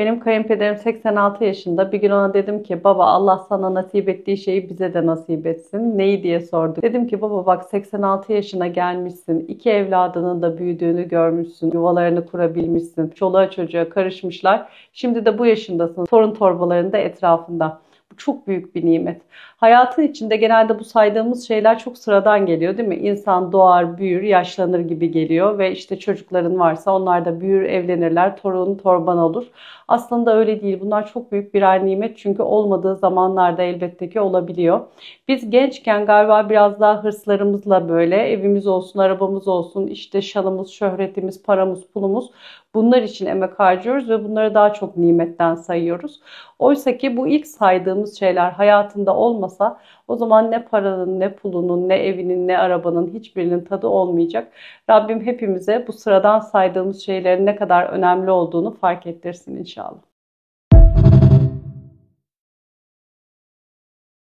Benim kayınpederim 86 yaşında. Bir gün ona dedim ki baba Allah sana nasip ettiği şeyi bize de nasip etsin. Neyi diye sordu. Dedim ki baba bak 86 yaşına gelmişsin. İki evladının da büyüdüğünü görmüşsün. Yuvalarını kurabilmişsin. Çoluğa çocuğa karışmışlar. Şimdi de bu yaşındasın. Torun torbalarında etrafında. Bu çok büyük bir nimet. Hayatın içinde genelde bu saydığımız şeyler çok sıradan geliyor, değil mi? İnsan doğar, büyür, yaşlanır gibi geliyor ve işte çocukların varsa onlar da büyür, evlenirler, torun torban olur. Aslında öyle değil. Bunlar çok büyük birer nimet çünkü olmadığı zamanlarda elbette ki olabiliyor. Biz gençken galiba biraz daha hırslarımızla böyle evimiz olsun, arabamız olsun, işte şanımız, şöhretimiz, paramız, pulumuz bunlar için emek harcıyoruz ve bunları daha çok nimetten sayıyoruz. Oysa ki bu ilk saydığımız şeyler hayatında olmasa o zaman ne paranın, ne pulunun, ne evinin, ne arabanın hiçbirinin tadı olmayacak. Rabbim hepimize bu sıradan saydığımız şeylerin ne kadar önemli olduğunu fark ettirsin inşallah.